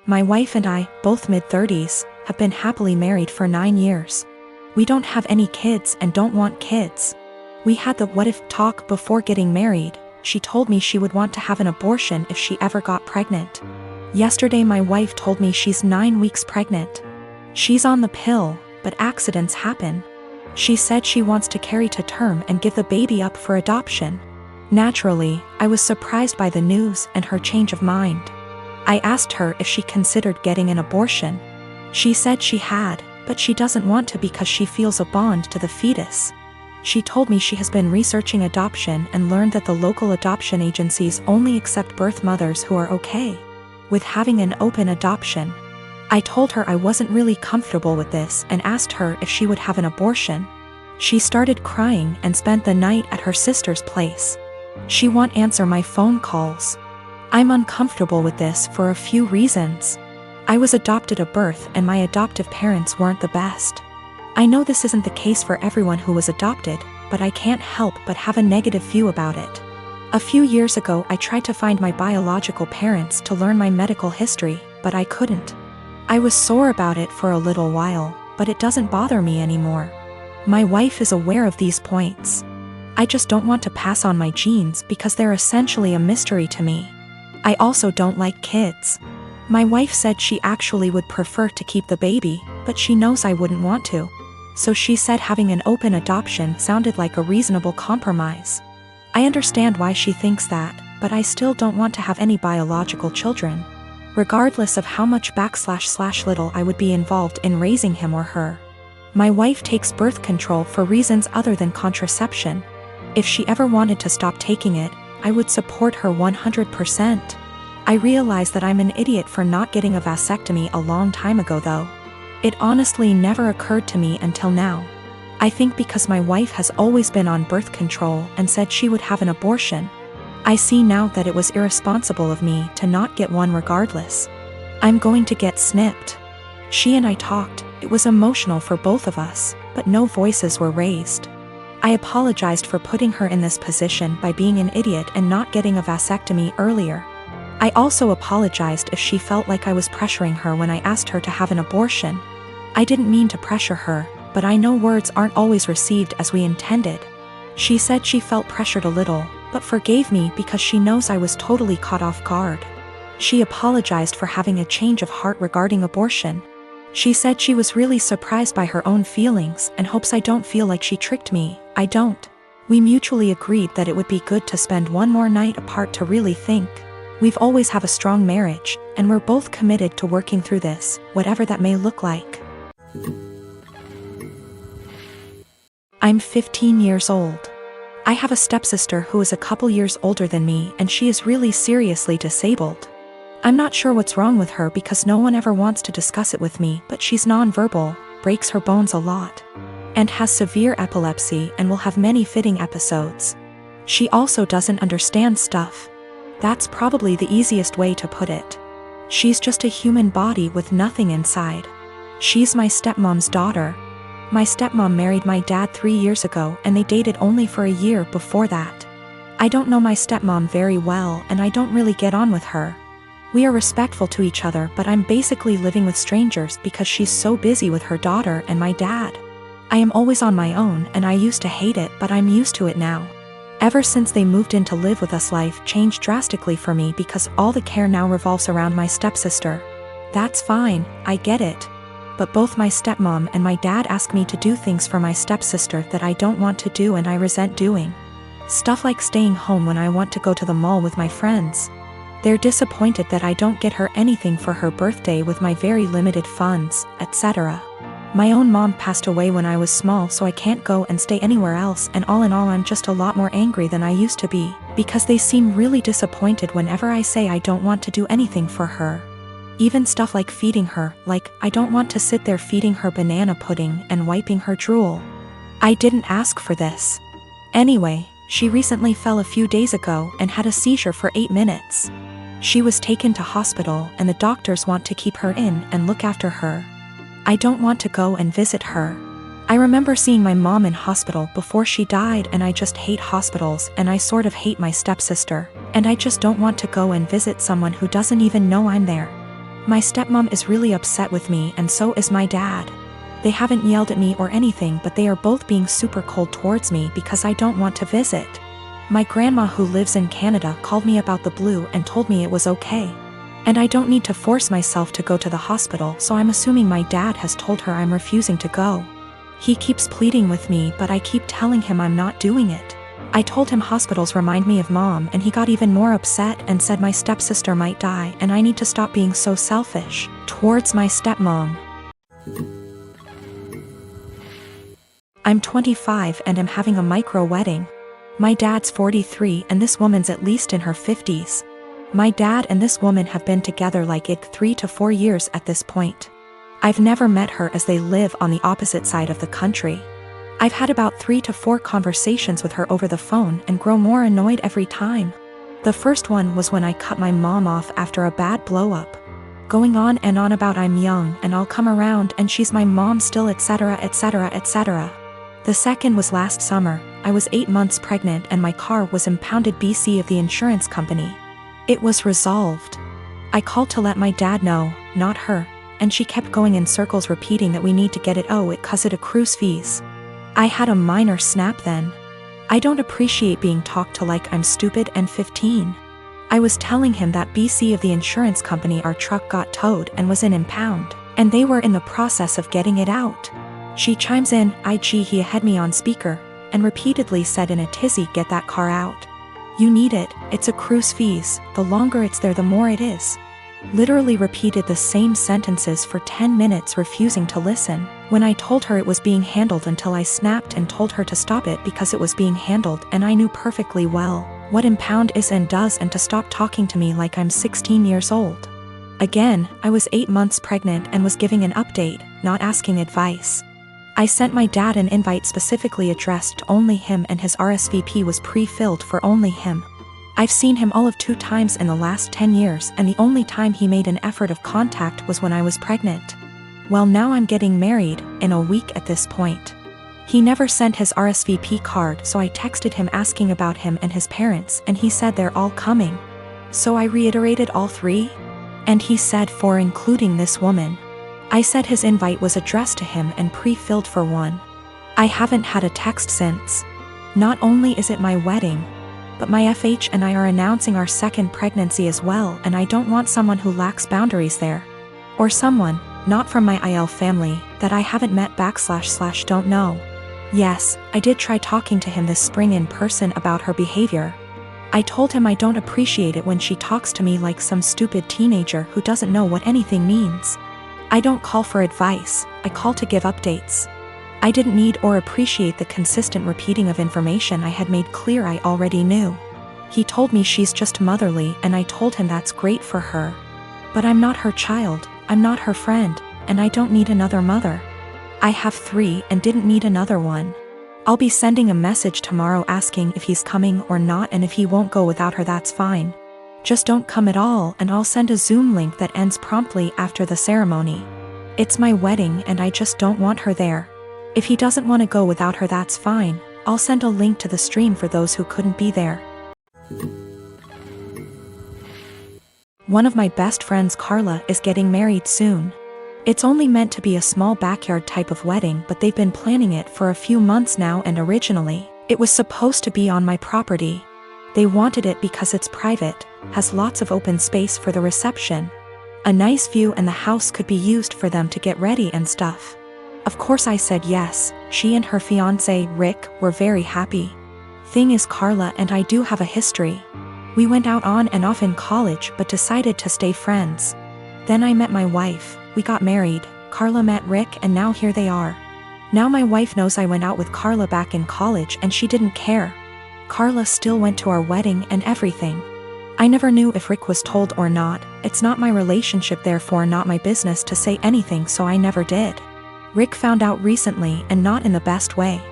My wife and I, both mid-30s, have been happily married for 9 years. We don't have any kids and don't want kids. We had the what-if talk before getting married. She told me she would want to have an abortion if she ever got pregnant. Yesterday my wife told me she's 9 weeks pregnant. She's on the pill, but accidents happen. She said she wants to carry to term and give the baby up for adoption. Naturally, I was surprised by the news and her change of mind. I asked her if she considered getting an abortion. She said she had, but she doesn't want to because she feels a bond to the fetus. She told me she has been researching adoption and learned that the local adoption agencies only accept birth mothers who are okay with having an open adoption. I told her I wasn't really comfortable with this and asked her if she would have an abortion. She started crying and spent the night at her sister's place. She won't answer my phone calls. I'm uncomfortable with this for a few reasons. I was adopted at birth and my adoptive parents weren't the best. I know this isn't the case for everyone who was adopted, but I can't help but have a negative view about it. A few years ago I tried to find my biological parents to learn my medical history, but I couldn't. I was sore about it for a little while, but it doesn't bother me anymore. My wife is aware of these points. I just don't want to pass on my genes because they're essentially a mystery to me. I also don't like kids. My wife said she actually would prefer to keep the baby, but she knows I wouldn't want to. So she said having an open adoption sounded like a reasonable compromise. I understand why she thinks that, but I still don't want to have any biological children, regardless of how much / little I would be involved in raising him or her. My wife takes birth control for reasons other than contraception. If she ever wanted to stop taking it, I would support her 100%. I realize that I'm an idiot for not getting a vasectomy a long time ago though. It honestly never occurred to me until now. I think because my wife has always been on birth control and said she would have an abortion. I see now that it was irresponsible of me to not get one regardless. I'm going to get snipped. She and I talked, it was emotional for both of us, but no voices were raised. I apologized for putting her in this position by being an idiot and not getting a vasectomy earlier. I also apologized if she felt like I was pressuring her when I asked her to have an abortion. I didn't mean to pressure her, but I know words aren't always received as we intended. She said she felt pressured a little, but forgave me because she knows I was totally caught off guard. She apologized for having a change of heart regarding abortion. She said she was really surprised by her own feelings and hopes I don't feel like she tricked me. I don't. We mutually agreed that it would be good to spend one more night apart to really think. We've always have a strong marriage, and we're both committed to working through this, whatever that may look like. I'm 15 years old. I have a stepsister who is a couple years older than me and she is really seriously disabled. I'm not sure what's wrong with her because no one ever wants to discuss it with me, but she's nonverbal, breaks her bones a lot, and has severe epilepsy and will have many fitting episodes. She also doesn't understand stuff. That's probably the easiest way to put it. She's just a human body with nothing inside. She's my stepmom's daughter. My stepmom married my dad 3 years ago and they dated only for a year before that. I don't know my stepmom very well and I don't really get on with her. We are respectful to each other, but I'm basically living with strangers because she's so busy with her daughter and my dad. I am always on my own and I used to hate it, but I'm used to it now. Ever since they moved in to live with us, life changed drastically for me because all the care now revolves around my stepsister. That's fine, I get it. But both my stepmom and my dad ask me to do things for my stepsister that I don't want to do and I resent doing. Stuff like staying home when I want to go to the mall with my friends. They're disappointed that I don't get her anything for her birthday with my very limited funds, etc. My own mom passed away when I was small, so I can't go and stay anywhere else, and all in all I'm just a lot more angry than I used to be, because they seem really disappointed whenever I say I don't want to do anything for her. Even stuff like feeding her, like I don't want to sit there feeding her banana pudding and wiping her drool. I didn't ask for this. Anyway, she recently fell a few days ago and had a seizure for 8 minutes. She was taken to hospital and the doctors want to keep her in and look after her. I don't want to go and visit her. I remember seeing my mom in hospital before she died and I just hate hospitals and I sort of hate my stepsister, and I just don't want to go and visit someone who doesn't even know I'm there. My stepmom is really upset with me and so is my dad. They haven't yelled at me or anything, but they are both being super cold towards me because I don't want to visit. My grandma who lives in Canada called me about the blue and told me it was okay. And I don't need to force myself to go to the hospital, so I'm assuming my dad has told her I'm refusing to go. He keeps pleading with me, but I keep telling him I'm not doing it. I told him hospitals remind me of mom, and he got even more upset and said my stepsister might die and I need to stop being so selfish towards my stepmom. I'm 25 and am having a micro wedding. My dad's 43 and this woman's at least in her 50s. My dad and this woman have been together like 3 to 4 years at this point. I've never met her as they live on the opposite side of the country. I've had about 3 to 4 conversations with her over the phone and grow more annoyed every time. The first one was when I cut my mom off after a bad blow-up. Going on and on about I'm young and I'll come around and she's my mom still, etc, etc, etc. The second was last summer. I was 8 months pregnant and my car was impounded BC of the insurance company. It was resolved. I called to let my dad know, not her, and she kept going in circles repeating that we need to get it cause it accrues fees. I had a minor snap then. I don't appreciate being talked to like I'm stupid and 15. I was telling him that BC of the insurance company our truck got towed and was in impound, and they were in the process of getting it out. She chimes in, he had me on speaker, and repeatedly said in a tizzy, get that car out. You need it, it's accrues fees, the longer it's there the more it is. Literally repeated the same sentences for 10 minutes, refusing to listen. When I told her it was being handled until I snapped and told her to stop it because it was being handled and I knew perfectly well what impound is and does and to stop talking to me like I'm 16 years old. Again, I was 8 months pregnant and was giving an update, not asking advice. I sent my dad an invite specifically addressed to only him and his RSVP was pre-filled for only him. I've seen him all of 2 times in the last 10 years and the only time he made an effort of contact was when I was pregnant. Well, now I'm getting married, in a week at this point. He never sent his RSVP card, so I texted him asking about him and his parents and he said they're all coming. So I reiterated all 3? And he said 4 including this woman. I said his invite was addressed to him and pre-filled for 1. I haven't had a text since. Not only is it my wedding, but my FH and I are announcing our second pregnancy as well, and I don't want someone who lacks boundaries there. Or someone, not from my IL family, that I haven't met / don't know. Yes, I did try talking to him this spring in person about her behavior. I told him I don't appreciate it when she talks to me like some stupid teenager who doesn't know what anything means. I don't call for advice, I call to give updates. I didn't need or appreciate the consistent repeating of information I had made clear I already knew. He told me she's just motherly and I told him that's great for her. But I'm not her child, I'm not her friend, and I don't need another mother. I have 3 and didn't need another one. I'll be sending a message tomorrow asking if he's coming or not, and if he won't go without her that's fine. Just don't come at all, and I'll send a Zoom link that ends promptly after the ceremony. It's my wedding and I just don't want her there. If he doesn't want to go without her that's fine, I'll send a link to the stream for those who couldn't be there. One of my best friends, Carla, is getting married soon. It's only meant to be a small backyard type of wedding, but they've been planning it for a few months now, and originally, it was supposed to be on my property. They wanted it because it's private, has lots of open space for the reception, a nice view, and the house could be used for them to get ready and stuff. Of course I said yes. She and her fiancé, Rick, were very happy. Thing is, Carla and I do have a history. We went out on and off in college but decided to stay friends. Then I met my wife, we got married, Carla met Rick, and now here they are. Now my wife knows I went out with Carla back in college and she didn't care. Carla still went to our wedding and everything. I never knew if Rick was told or not. It's not my relationship, therefore not my business to say anything, so I never did. Rick found out recently and not in the best way.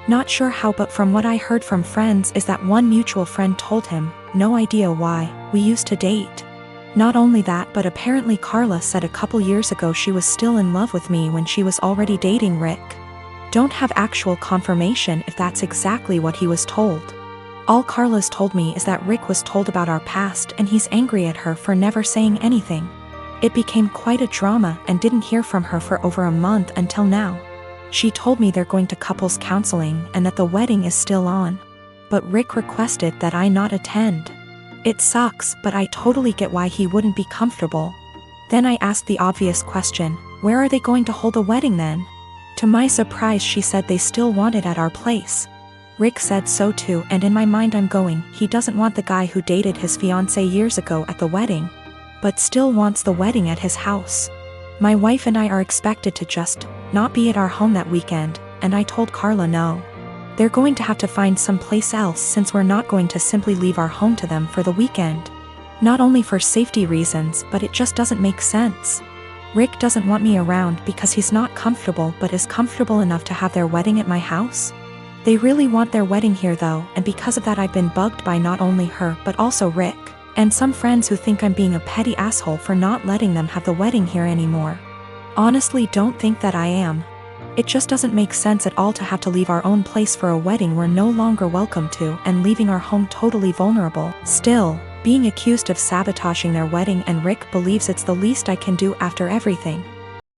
Not sure how, but from what I heard from friends is that one mutual friend told him, no idea why, we used to date. Not only that, but apparently Carla said a couple years ago she was still in love with me when she was already dating Rick. Don't have actual confirmation if that's exactly what he was told. All Carla's told me is that Rick was told about our past and he's angry at her for never saying anything. It became quite a drama and didn't hear from her for over a month until now. She told me they're going to couples counseling and that the wedding is still on. But Rick requested that I not attend. It sucks, but I totally get why he wouldn't be comfortable. Then I asked the obvious question, where are they going to hold the wedding then? To my surprise, she said they still want it at our place. Rick said so too, and in my mind I'm going, he doesn't want the guy who dated his fiancée years ago at the wedding, but still wants the wedding at his house. My wife and I are expected to just not be at our home that weekend, and I told Carla no. They're going to have to find someplace else since we're not going to simply leave our home to them for the weekend. Not only for safety reasons, but it just doesn't make sense. Rick doesn't want me around because he's not comfortable but is comfortable enough to have their wedding at my house. They really want their wedding here though, and because of that I've been bugged by not only her but also Rick, and some friends who think I'm being a petty asshole for not letting them have the wedding here anymore. Honestly, don't think that I am. It just doesn't make sense at all to have to leave our own place for a wedding we're no longer welcome to and leaving our home totally vulnerable. Still, being accused of sabotaging their wedding, and Rick believes it's the least I can do after everything.